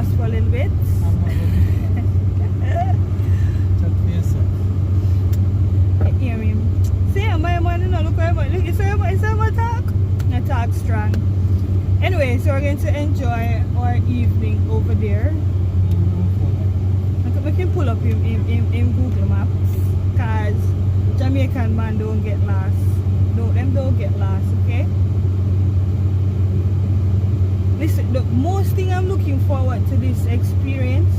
lost for a little bit. Hear me. See, my man, look at my look. It's a talk. I talk strong. Anyway, so we're going to enjoy our evening over there. We can pull up in Google Maps, because Jamaican man don't get lost. Them don't get lost, okay? Listen, the most thing I'm looking forward to this experience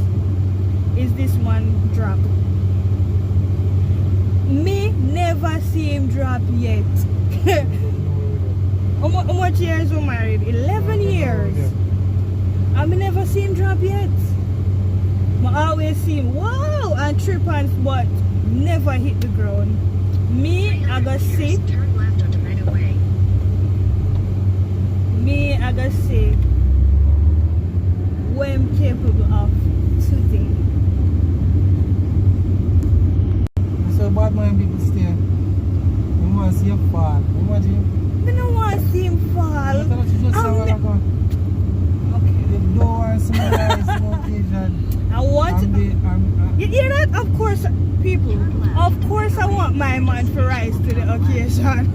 is this one drop. Me never see him drop yet. How much years we married? 11 years. I never see him drop yet. I always see him wow and trip on but never hit the ground. Me, I gotta see. Me, I gotta see what I'm capable of today. So bad man people stay. You want to see him fall. Imagine. I don't want to see him fall. Okay. The door and some eyes, some occasion. I want you hear that? Of course, people. Of course, I want my man to rise to the occasion.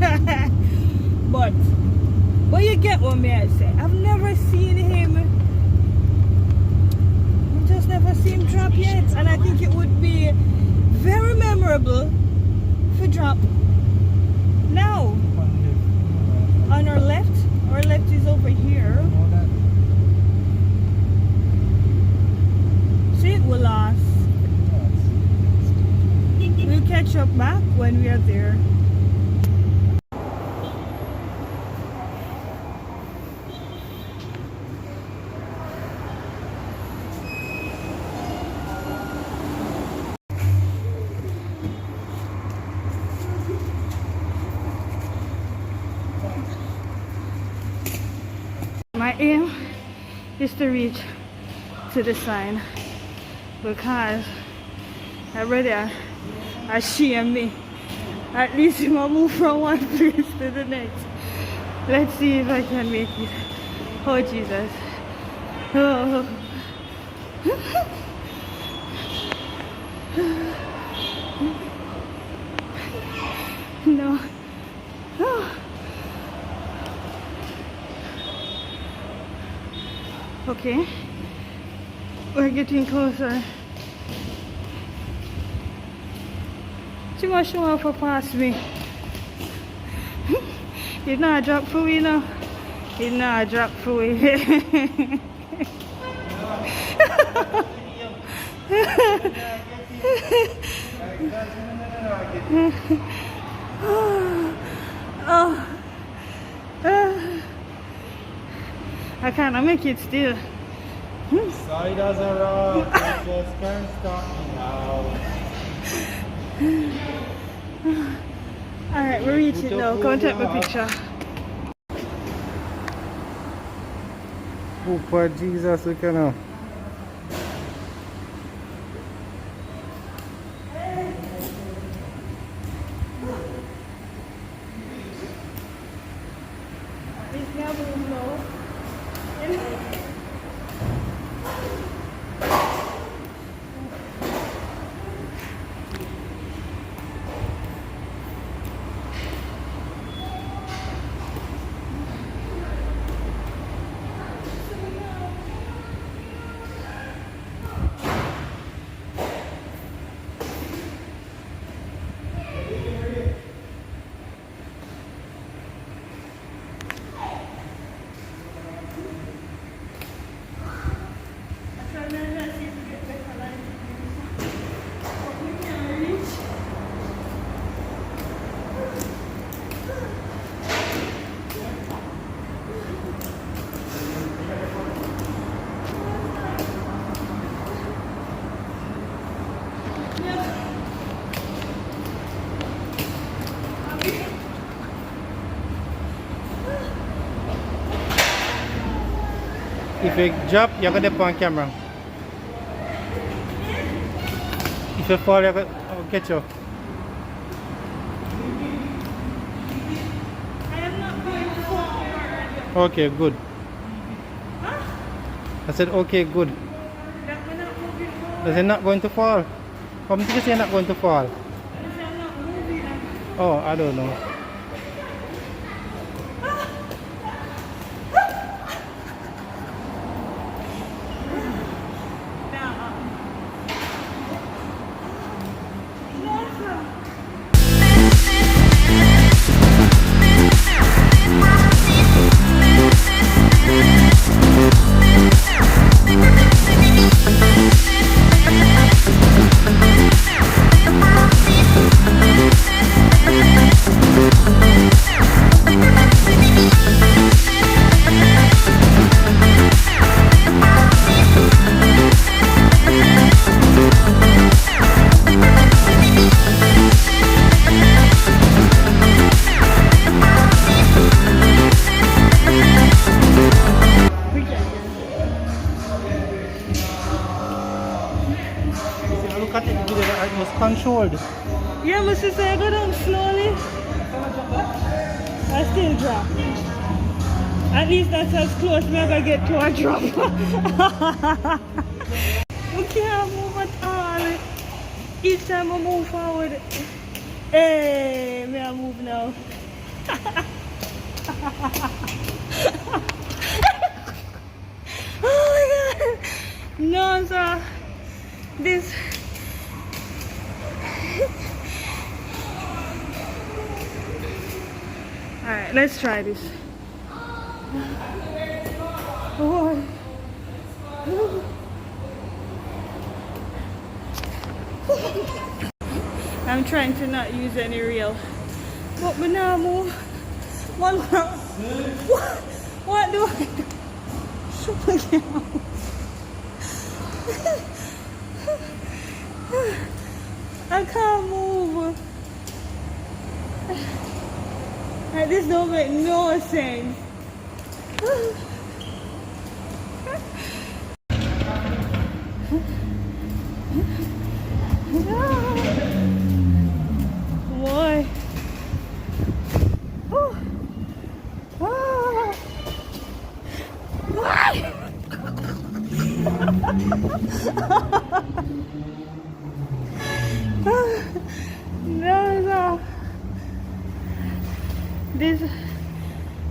but you get what me I say. I've never seen him. I've just never seen him drop yet, and I think it would be very memorable for drop now. On our left. Our left is over here. See, we lost. We'll catch up back when we are there. My aim is to reach to the sign, because already I shame me. At least if I move from one place to the next. Let's see if I can make it. Oh Jesus. Oh. No. Oh. Okay, we're getting closer. Too much more for past me. It's not a drop for me now. It's not a drop for me. I can't make it still. Side as a rock, I just can't stop now. Alright, we're reaching now. Come take my picture. Oh, for Jesus, we can. If you drop, you're going to put on camera. If you fall, you're going to get you. I am not going to fall. Okay, good. Huh? I said, okay, good. Is it not going to fall? How did you say not going to fall? Oh, I don't know. Look at it, it was controlled. Yeah, my sister, I go down slowly. I still drop. At least that's as close as I get to a drop. I can't move at all. Each time I move forward, hey, may I move now? Oh my god! No, sir. This. Alright, let's try this. Oh. I'm trying to not use any reel. But we now move. What do I do? Shoot again. I can't move. This don't make no sense. Boy. No.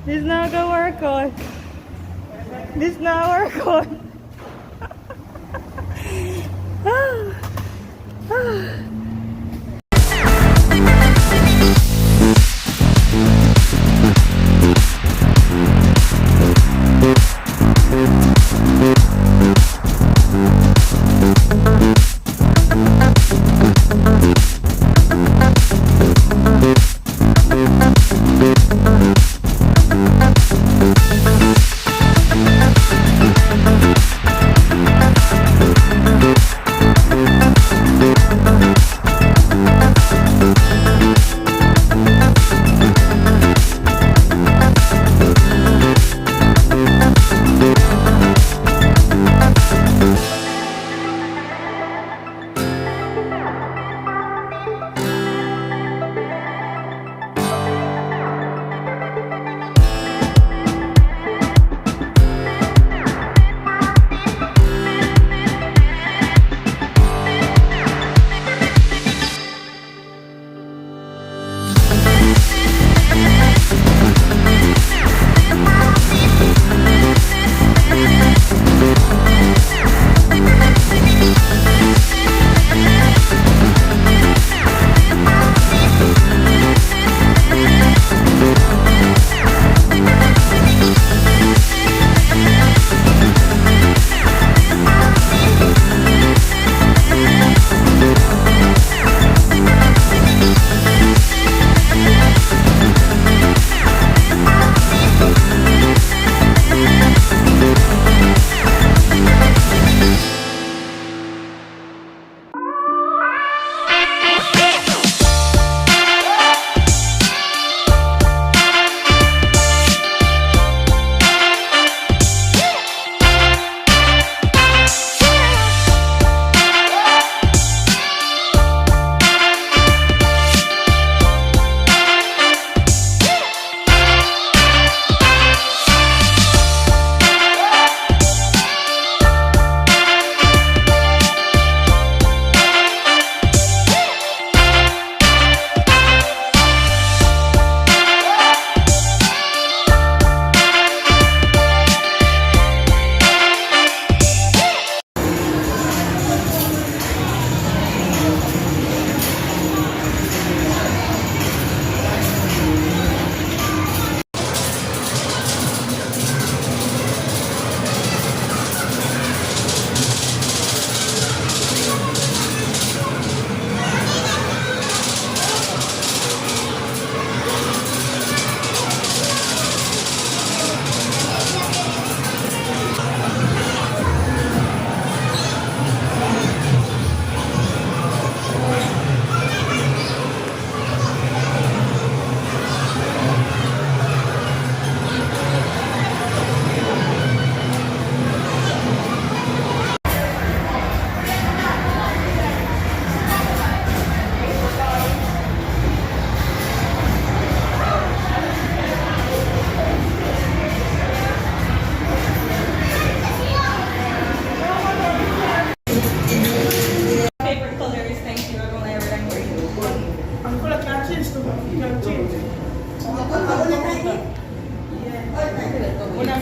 This not gonna work out. This not work out.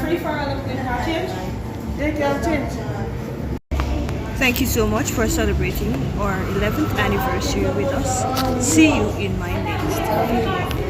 free for all of them. Change? They can change. Thank you so much for celebrating our 11th anniversary with us. See you in my next video.